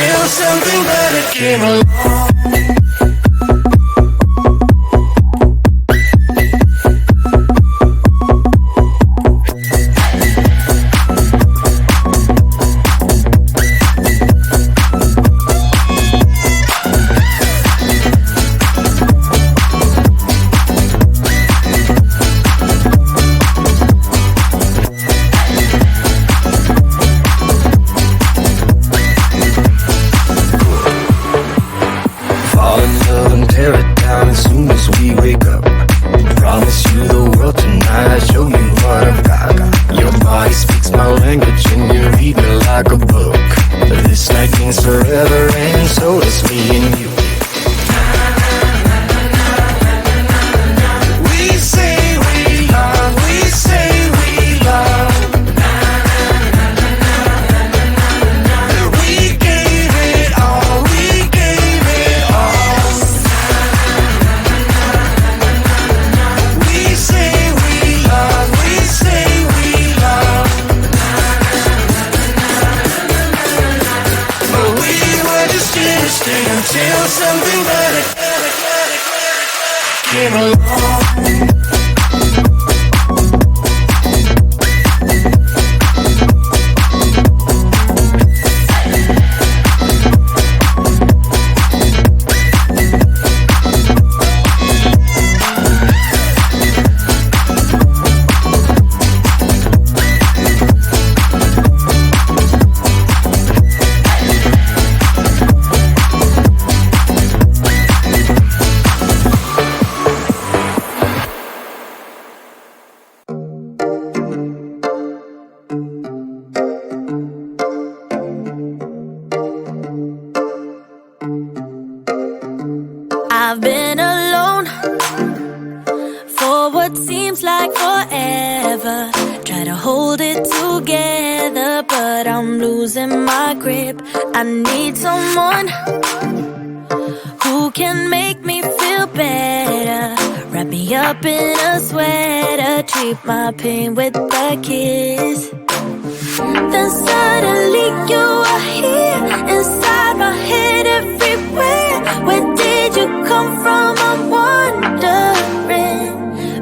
until something better came along. Until something better came along. I've been alone for what seems like forever. Try to hold it together, but I'm losing my grip. I need someone who can make me feel better. Wrap me up in a sweater, treat my pain with a kiss. Then suddenly you are here, inside my head, everywhere. Where did you come from? I'm wondering.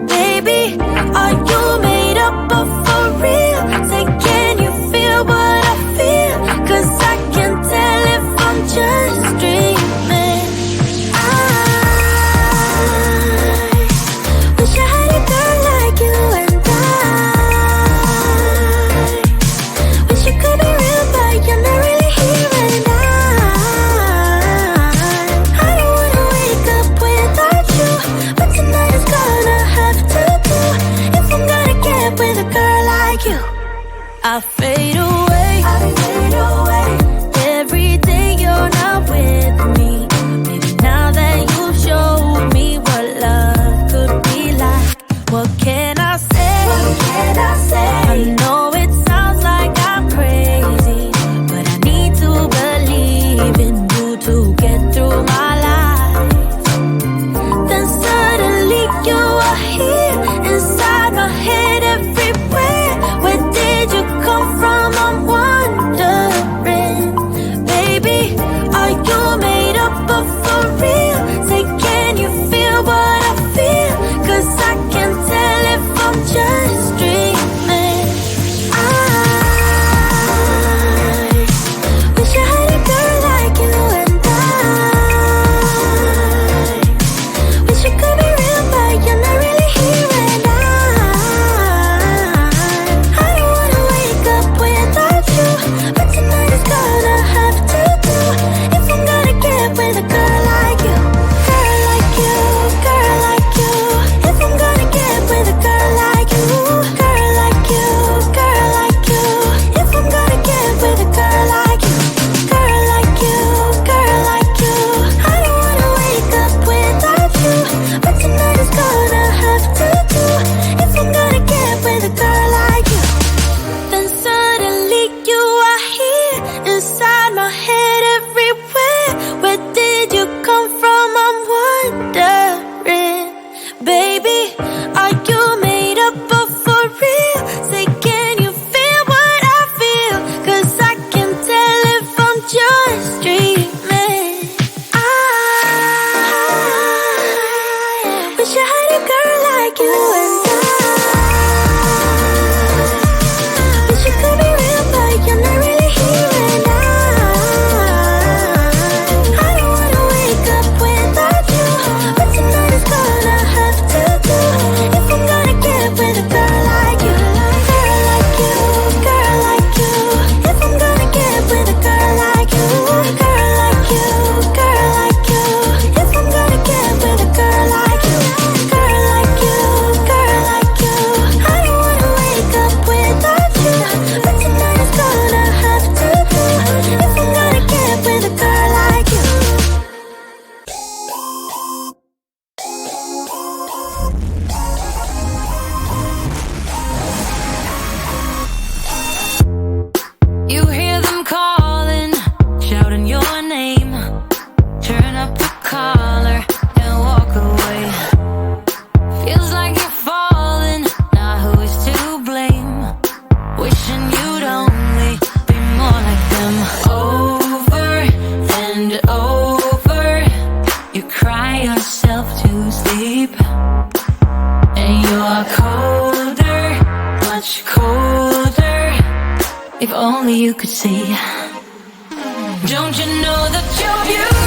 Baby, are you made up of for real? Say, can you feel what I feel? 'Cause I can tell if I'm just dreaming. I wish I had a girl like you, and I wish you could be real, but you're not really here. And I you could see. Don't you know that you're beautiful?